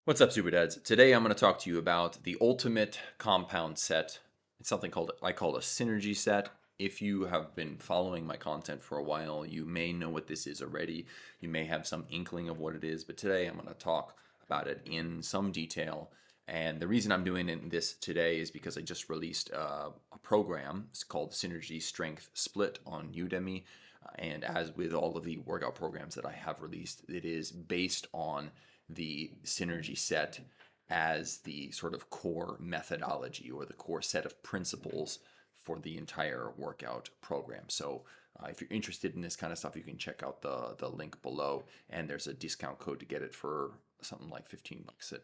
What's up, Super Dads? Today I'm going to talk to you about the ultimate compound set. It's something I call a synergy set. If you have been following my content for a while, you may know what this is already. You may have some inkling of what it is, but today I'm going to talk about it in some detail. And the reason I'm doing this today is because I just released a program. It's called Synergy Strength Split on Udemy. And as with all of the workout programs that I have released, it is based on the synergy set as the sort of core methodology or the core set of principles for the entire workout program. So if you're interested in this kind of stuff, you can check out the link below, and there's a discount code to get it for something like 15 bucks. It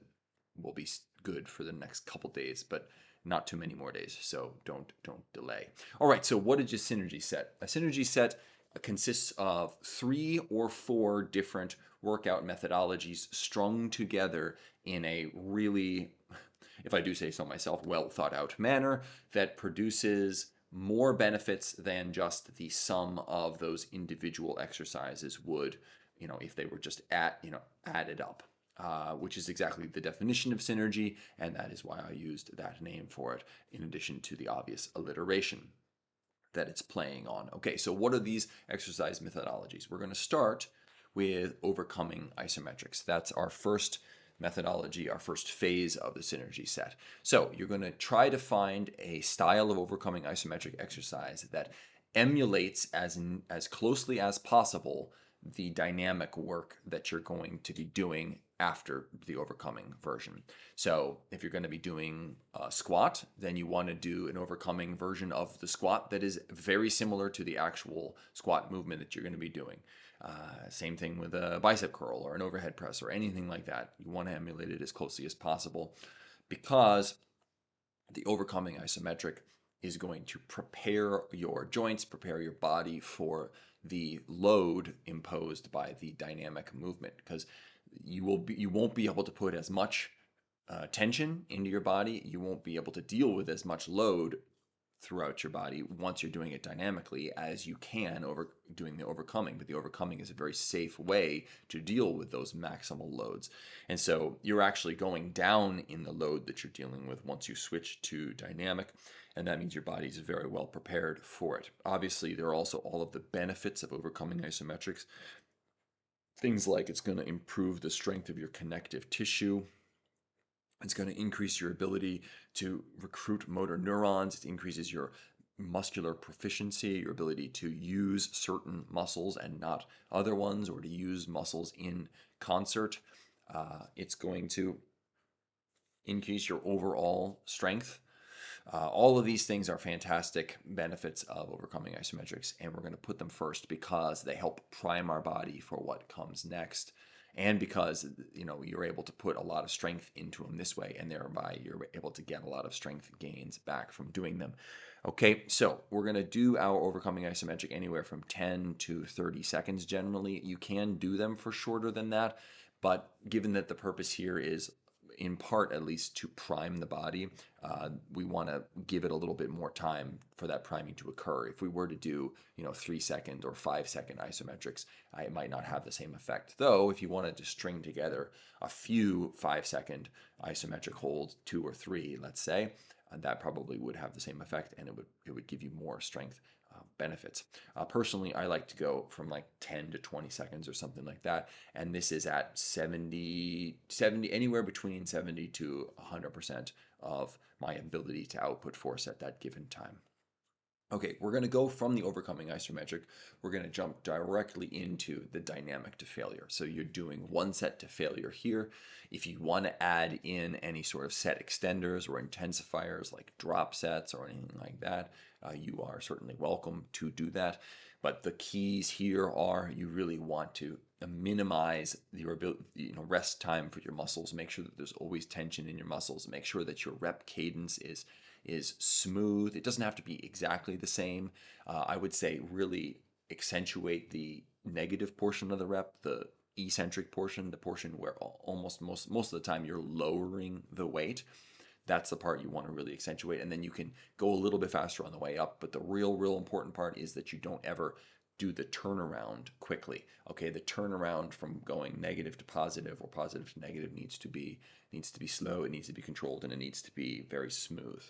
will be good for the next couple days, but not too many more days, so don't delay. All right, so what is a synergy set? A synergy set consists of 3 or 4 different workout methodologies strung together in a really, if I do say so myself, well thought out manner that produces more benefits than just the sum of those individual exercises would, if they were just added up. Which is exactly the definition of synergy, and that is why I used that name for it, in addition to the obvious alliteration that it's playing on. Okay, so what are these exercise methodologies? We're going to start with overcoming isometrics. That's our first methodology, our first phase of the synergy set. So you're going to try to find a style of overcoming isometric exercise that emulates as closely as possible the dynamic work that you're going to be doing after the overcoming version. So if you're going to be doing a squat, then you want to do an overcoming version of the squat that is very similar to the actual squat movement that you're going to be doing. Same thing with a bicep curl or an overhead press or anything like that. You want to emulate it as closely as possible because the overcoming isometric is going to prepare your joints, prepare your body for the load imposed by the dynamic movement, because you won't be able to put as much tension into your body. You won't be able to deal with as much load throughout your body once you're doing it dynamically as you can over doing the overcoming. But the overcoming is a very safe way to deal with those maximal loads. And so you're actually going down in the load that you're dealing with once you switch to dynamic. And that means your body is very well prepared for it. Obviously, there are also all of the benefits of overcoming isometrics. Things like it's going to improve the strength of your connective tissue. It's going to increase your ability to recruit motor neurons. It increases your muscular proficiency, your ability to use certain muscles and not other ones, or to use muscles in concert. It's going to increase your overall strength. All of these things are fantastic benefits of overcoming isometrics, and we're going to put them first because they help prime our body for what comes next, and because you're able to put a lot of strength into them this way, and thereby you're able to get a lot of strength gains back from doing them. Okay, so we're going to do our overcoming isometric anywhere from 10 to 30 seconds generally. You can do them for shorter than that, but given that the purpose here is in part at least to prime the body, we want to give it a little bit more time for that priming to occur. If we were to do 3-second or 5-second isometrics, it might not have the same effect. Though if you wanted to string together a few 5-second isometric holds, 2 or 3, let's say, that probably would have the same effect, and it would give you more strength benefits. Personally, I like to go from like 10 to 20 seconds or something like that. And this is at 70, anywhere between 70 to 100% of my ability to output force at that given time. Okay, we're going to go from the overcoming isometric. We're going to jump directly into the dynamic to failure. So you're doing one set to failure here. If you want to add in any sort of set extenders or intensifiers like drop sets or anything like that, you are certainly welcome to do that. But the keys here are you really want to minimize your ability, rest time for your muscles. Make sure that there's always tension in your muscles. Make sure that your rep cadence is smooth. It doesn't have to be exactly the same. I would say really accentuate the negative portion of the rep, the eccentric portion, the portion where almost most of the time you're lowering the weight. That's the part you want to really accentuate, and then you can go a little bit faster on the way up. But the real important part is that you don't ever do the turnaround quickly. Okay, the turnaround from going negative to positive or positive to negative needs to be slow, it needs to be controlled, and it needs to be very smooth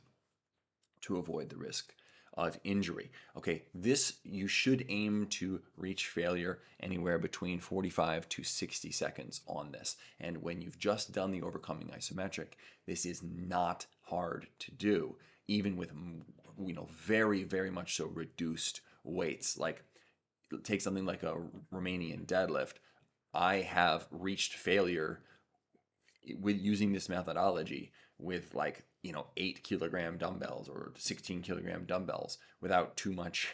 to avoid the risk of injury. Okay, this you should aim to reach failure anywhere between 45 to 60 seconds on this. And when you've just done the overcoming isometric, this is not hard to do, even with very, very much so reduced weights. Like take something like a Romanian deadlift. I have reached failure with using this methodology with 8 kilogram dumbbells or 16 kilogram dumbbells without too much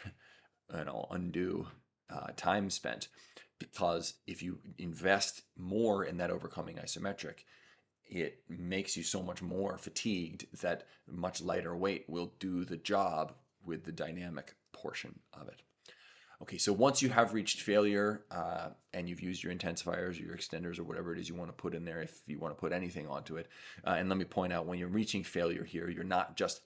undue time spent, because if you invest more in that overcoming isometric, it makes you so much more fatigued that much lighter weight will do the job with the dynamic portion of it. Okay, so once you have reached failure and you've used your intensifiers or your extenders or whatever it is you want to put in there, if you want to put anything onto it, and let me point out, when you're reaching failure here, you're not just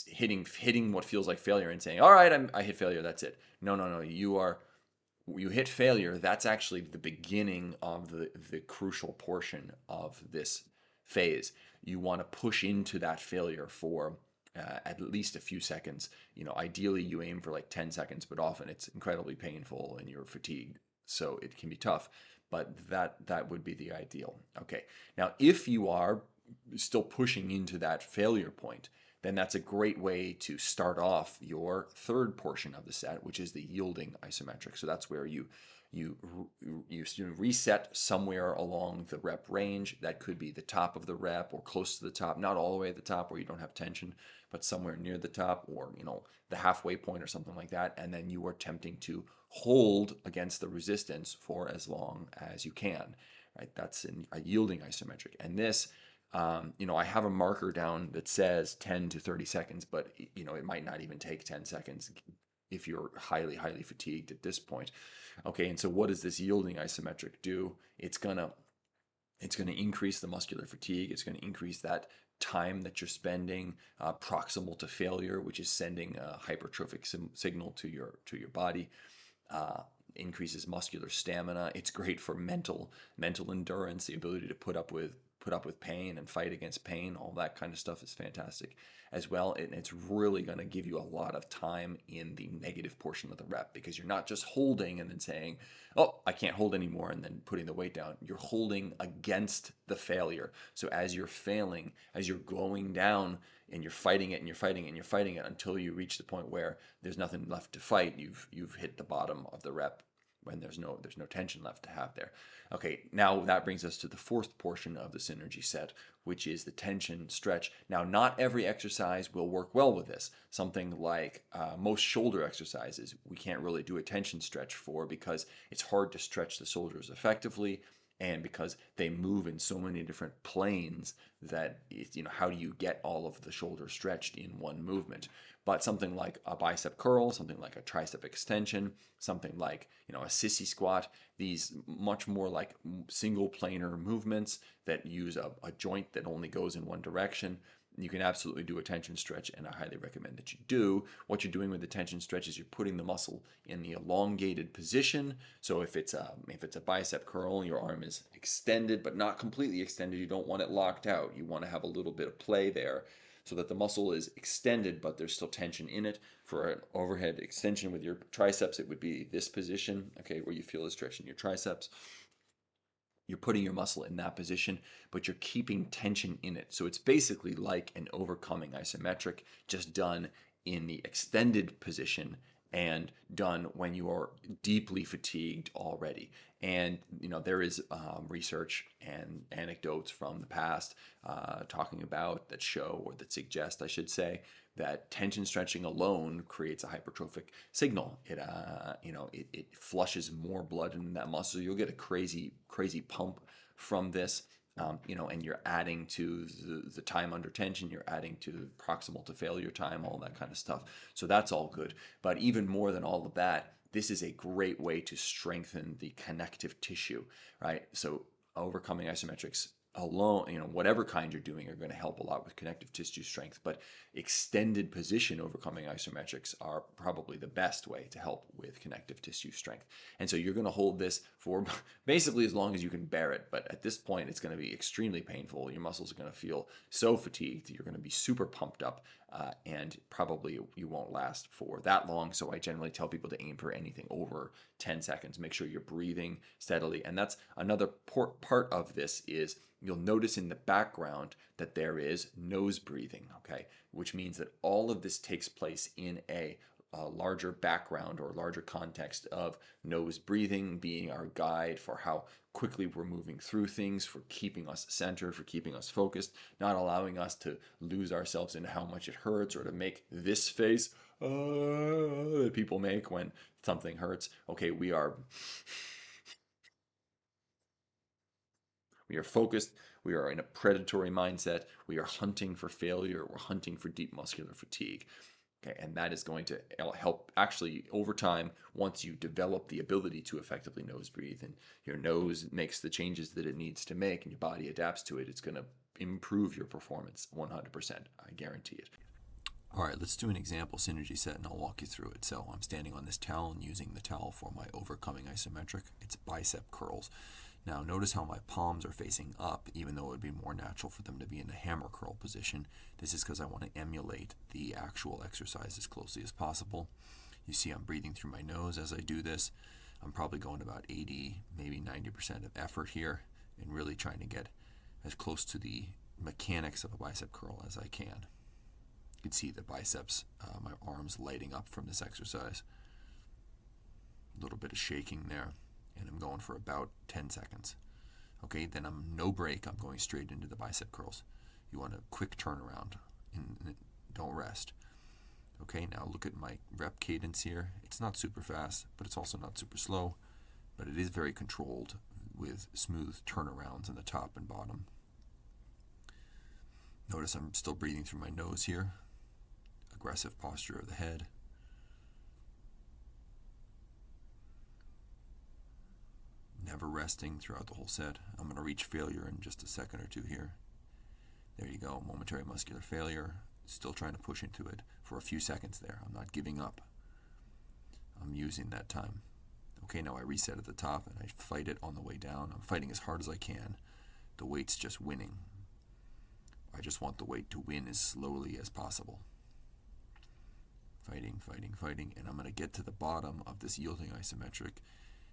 hitting what feels like failure and saying, all right, I hit failure, that's it. No. You hit failure, that's actually the beginning of the crucial portion of this phase. You want to push into that failure for at least a few seconds. Ideally you aim for like 10 seconds, but often it's incredibly painful and you're fatigued, so it can be tough, but that would be the ideal. Okay, now if you are still pushing into that failure point, then that's a great way to start off your third portion of the set, which is the yielding isometric. So that's where you reset somewhere along the rep range. That could be the top of the rep or close to the top, not all the way at the top where you don't have tension, but somewhere near the top, or the halfway point or something like that. And then you are attempting to hold against the resistance for as long as you can. Right? That's a yielding isometric. And this, I have a marker down that says 10 to 30 seconds, but it might not even take 10 seconds if you're highly, highly fatigued at this point. Okay, and so what does this yielding isometric do? It's gonna increase the muscular fatigue. It's gonna increase that time that you're spending proximal to failure, which is sending a hypertrophic signal to your body. Increases muscular stamina. It's great for mental endurance, the ability to put up with pain and fight against pain. All that kind of stuff is fantastic as well. And it's really going to give you a lot of time in the negative portion of the rep, because you're not just holding and then saying, oh, I can't hold anymore, and then putting the weight down. You're holding against the failure. So as you're failing, as you're going down, and you're fighting it and you're fighting it and you're fighting it until you reach the point where there's nothing left to fight, you've hit the bottom of the rep, when there's no tension left to have there. Okay, now that brings us to the fourth portion of the synergy set, which is the tension stretch. Now, not every exercise will work well with this. Something like most shoulder exercises, we can't really do a tension stretch for, because it's hard to stretch the shoulders effectively, and because they move in so many different planes that how do you get all of the shoulders stretched in one movement? But something like a bicep curl, something like a tricep extension, something like a sissy squat, these much more like single planar movements that use a joint that only goes in one direction, you can absolutely do a tension stretch, and I highly recommend that you do. What you're doing with the tension stretch is you're putting the muscle in the elongated position. So if it's a bicep curl, your arm is extended but not completely extended. You don't want it locked out. You want to have a little bit of play there, so that the muscle is extended but there's still tension in it. For an overhead extension with your triceps, it would be this position, okay, where you feel the stretch in your triceps. You're putting your muscle in that position, but you're keeping tension in it. So it's basically like an overcoming isometric, just done in the extended position and done when you are deeply fatigued already. And there is research and anecdotes from the past talking about that show, or that suggest, I should say, that tension stretching alone creates a hypertrophic signal. It flushes more blood in that muscle. You'll get a crazy pump from this. And you're adding to the time under tension, you're adding to proximal to failure time, all that kind of stuff. So that's all good. But even more than all of that, this is a great way to strengthen the connective tissue, right? So overcoming isometrics alone, whatever kind you're doing, are going to help a lot with connective tissue strength. But extended position overcoming isometrics are probably the best way to help with connective tissue strength. And so you're going to hold this for basically as long as you can bear it. But at this point, it's going to be extremely painful. Your muscles are going to feel so fatigued. You're going to be super pumped up, and probably you won't last for that long. So I generally tell people to aim for anything over 10 seconds. Make sure you're breathing steadily. And that's another part of this is you'll notice in the background that there is nose breathing, okay, which means that all of this takes place in a larger background or larger context of nose breathing being our guide for how quickly we're moving through things, for keeping us centered, for keeping us focused, not allowing us to lose ourselves into how much it hurts or to make this face that people make when something hurts. Okay, we are focused. We are in a predatory mindset. We are hunting for failure. We're hunting for deep muscular fatigue. Okay, and that is going to help actually over time. Once you develop the ability to effectively nose breathe and your nose makes the changes that it needs to make and your body adapts to it, it's going to improve your performance 100%. I guarantee it. All right, let's do an example synergy set and I'll walk you through it. So I'm standing on this towel and using the towel for my overcoming isometric. It's bicep curls. Now notice how my palms are facing up, even though it would be more natural for them to be in the hammer curl position. This is because I want to emulate the actual exercise as closely as possible. You see I'm breathing through my nose as I do this. I'm probably going about 80, maybe 90% of effort here and really trying to get as close to the mechanics of a bicep curl as I can. You can see the biceps, my arms lighting up from this exercise. A little bit of shaking there. And I'm going for about 10 seconds. Okay, then I'm no break. I'm going straight into the bicep curls. You want a quick turnaround and don't rest. Okay, now look at my rep cadence here. It's not super fast, but it's also not super slow, but it is very controlled with smooth turnarounds in the top and bottom. Notice I'm still breathing through my nose here. Aggressive posture of the head. Never resting throughout the whole set. I'm going to reach failure in just a second or two here. There you go, momentary muscular failure. Still trying to push into it for a few seconds there. I'm not giving up. I'm using that time. Okay, now I reset at the top and I fight it on the way down. I'm fighting as hard as I can. The weight's just winning. I just want the weight to win as slowly as possible. Fighting, fighting, fighting, and I'm going to get to the bottom of this yielding isometric,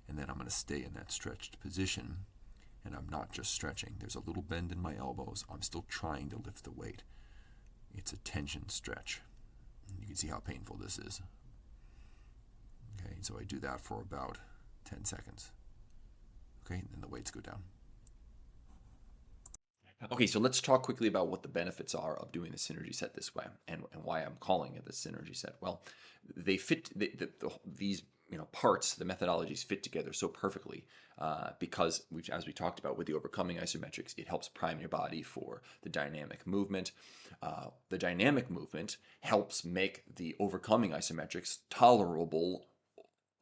and then I'm going to stay in that stretched position, and I'm not just stretching. There's a little bend in my elbows. I'm still trying to lift the weight. It's a tension stretch. You can see how painful this is. Okay, so I do that for about 10 seconds. Okay, and then the weights go down. Okay, so let's talk quickly about what the benefits are of doing the synergy set this way, and why I'm calling it the synergy set. Well, they fit these parts, the methodologies fit together so perfectly because, as we talked about with the overcoming isometrics, it helps prime your body for the dynamic movement. The dynamic movement helps make the overcoming isometrics tolerable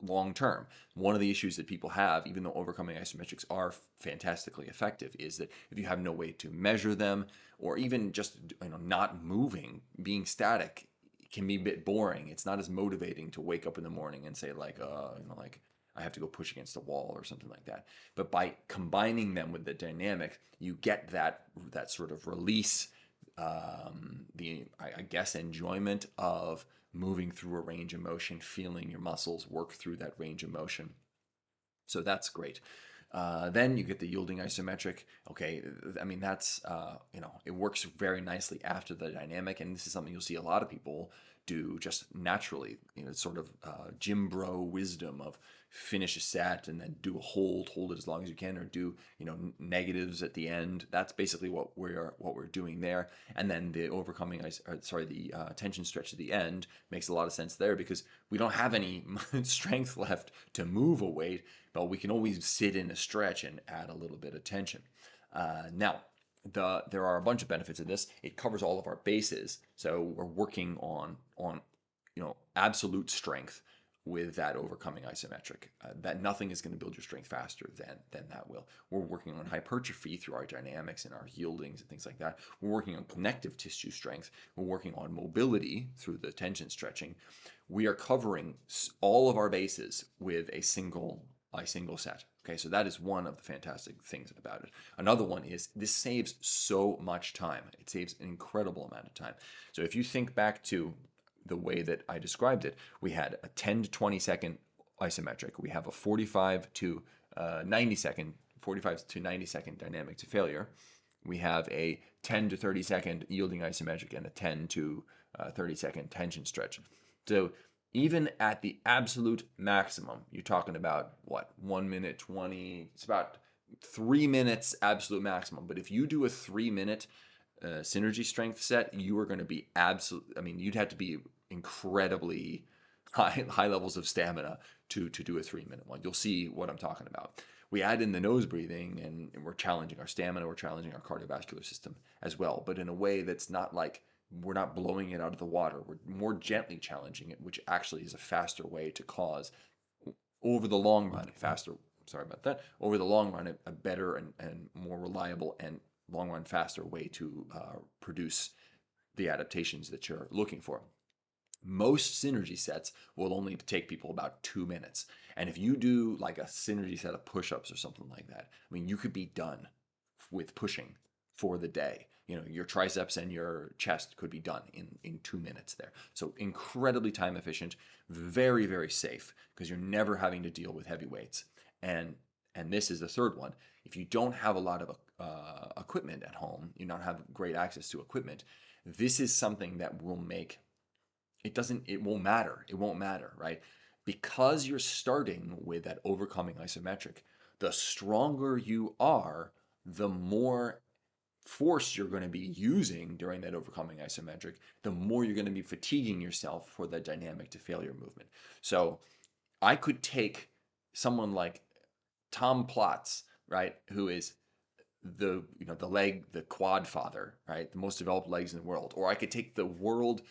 long term. One of the issues that people have, even though overcoming isometrics are fantastically effective, is that if you have no way to measure them, or even just not moving, being static, can be a bit boring. It's not as motivating to wake up in the morning and say like I have to go push against a wall or something like that. But by combining them with the dynamic, you get that sort of release, I guess enjoyment of moving through a range of motion, feeling your muscles work through that range of motion. So that's great. Then you get the yielding isometric. Okay, I mean that's it works very nicely after the dynamic, and this is something you'll see a lot of people do just naturally. Sort of gym bro wisdom of finish a set and then do a hold it as long as you can, or do negatives at the end. That's basically what we're doing there. And then the tension stretch at the end makes a lot of sense there, because we don't have any strength left to move a weight, but we can always sit in a stretch and add a little bit of tension. Now, there are a bunch of benefits of this. It covers all of our bases, so we're working on absolute strength with that overcoming isometric. That nothing is going to build your strength faster than that will. We're working on hypertrophy through our dynamics and our yieldings and things like that. We're working on connective tissue strength. We're working on mobility through the tension stretching. We are covering all of our bases with a single set. Okay, so that is one of the fantastic things about it. Another one is this saves so much time. It saves an incredible amount of time. So if you think back to the way that I described it, we had a 10 to 20 second isometric. We have a 45 to 90 second, 45 to 90 second dynamic to failure. We have a 10 to 30 second yielding isometric and a 10 to 30 second tension stretch. So even at the absolute maximum, you're talking about what, 1 minute 20, it's about 3 minutes absolute maximum. But if you do a 3 minute synergy strength set, you are going to be you'd have to be incredibly high levels of stamina to do a 3 minute one. You'll see what I'm talking about. We add in the nose breathing and we're challenging our stamina, we're challenging our cardiovascular system as well, but in a way that's not like we're not blowing it out of the water. We're more gently challenging it, which actually is a faster way to cause, over the long run, over the long run, a better and more reliable and long run faster way to produce the adaptations that you're looking for. Most synergy sets will only take people about 2 minutes. And if you do like a synergy set of push-ups or something like that, I mean, you could be done with pushing for the day. You know, your triceps and your chest could be done in 2 minutes there. So incredibly time efficient, very, very safe, because you're never having to deal with heavy weights. And this is the third one. If you don't have a lot of equipment at home, you don't have great access to equipment, this is something that will make it won't matter, right? Because you're starting with that overcoming isometric, the stronger you are, the more force you're going to be using during that overcoming isometric, the more you're going to be fatiguing yourself for the dynamic to failure movement. So I could take someone like Tom Plotz, right, who is the quad father, right? The most developed legs in the world. Or I could take the world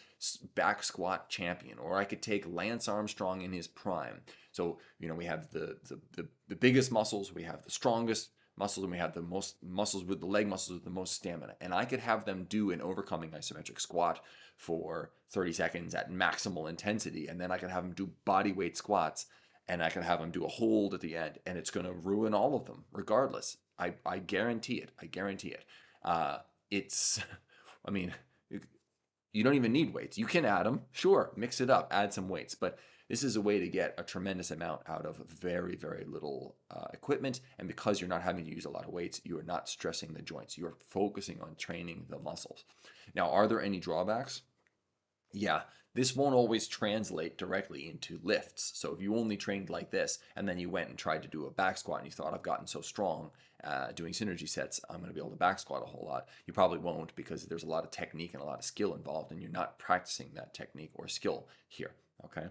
back squat champion, or I could take Lance Armstrong in his prime. So, we have the biggest muscles, we have the strongest muscles, and we have the most muscles with the leg muscles with the most stamina. And I could have them do an overcoming isometric squat for 30 seconds at maximal intensity. And then I could have them do body weight squats, and I could have them do a hold at the end, and it's going to ruin all of them regardless. I guarantee it. It's, I mean, you don't even need weights. You can add them, sure, mix it up, add some weights, but this is a way to get a tremendous amount out of very, very little equipment. And because you're not having to use a lot of weights, you are not stressing the joints. You are focusing on training the muscles. Now, are there any drawbacks? Yeah, this won't always translate directly into lifts. So if you only trained like this and then you went and tried to do a back squat and you thought, I've gotten so strong doing synergy sets, I'm going to be able to back squat a whole lot. You probably won't, because there's a lot of technique and a lot of skill involved, and you're not practicing that technique or skill here. Okay.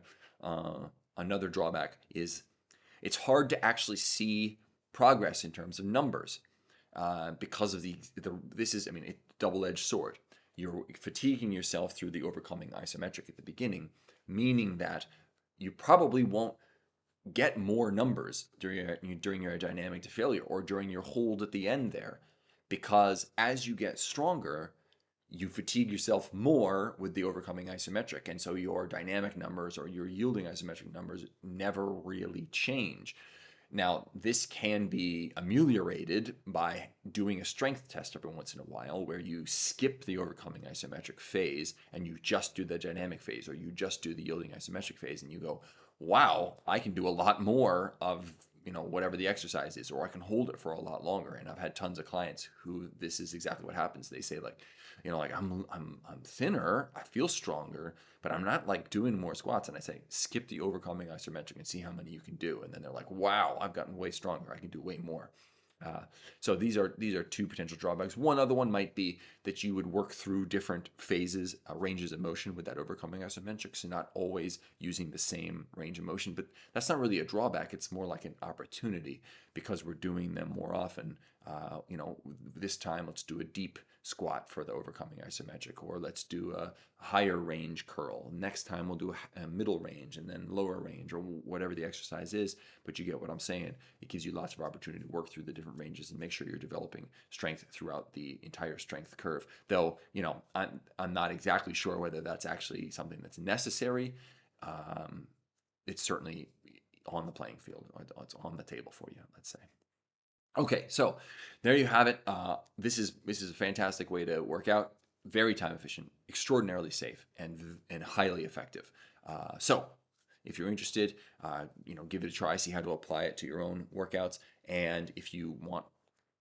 Another drawback is it's hard to actually see progress in terms of numbers because of this is, a double-edged sword. You're fatiguing yourself through the overcoming isometric at the beginning, meaning that you probably won't get more numbers during your dynamic to failure or during your hold at the end there, because as you get stronger, you fatigue yourself more with the overcoming isometric, and so your dynamic numbers or your yielding isometric numbers never really change. Now, this can be ameliorated by doing a strength test every once in a while, where you skip the overcoming isometric phase and you just do the dynamic phase, or you just do the yielding isometric phase, and you go, wow, I can do a lot more of whatever the exercise is, or I can hold it for a lot longer. And I've had tons of clients who this is exactly what happens. They say like I'm thinner, I feel stronger, but I'm not like doing more squats. And I say, skip the overcoming isometric and see how many you can do. And then they're like, wow, I've gotten way stronger. I can do way more. So these are two potential drawbacks. One other one might be that you would work through different phases, ranges of motion with that overcoming isometric, so not always using the same range of motion. But that's not really a drawback. It's more like an opportunity, because we're doing them more often. You know, this time let's do a deep squat for the overcoming isometric, or let's do a higher range curl. Next time we'll do a middle range and then lower range, or whatever the exercise is. But you get what I'm saying. It gives you lots of opportunity to work through the different ranges and make sure you're developing strength throughout the entire strength curve. Though, you know, I'm not exactly sure whether that's actually something that's necessary. It's certainly on the playing field. It's on the table for you, let's say. Okay, so there you have it. This is a fantastic way to work out. Very time efficient, extraordinarily safe, and highly effective. So if you're interested, you know, give it a try. See how to apply it to your own workouts. And if you want,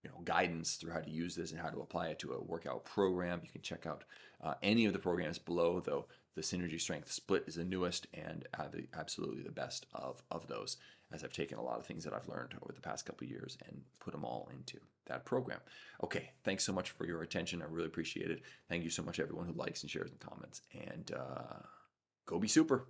you know, guidance through how to use this and how to apply it to a workout program, you can check out any of the programs below. Though the Synergy Strength Split is the newest and absolutely the best of those, as I've taken a lot of things that I've learned over the past couple of years and put them all into that program. Okay, thanks so much for your attention. I really appreciate it. Thank you so much, everyone who likes and shares and comments. And go be super.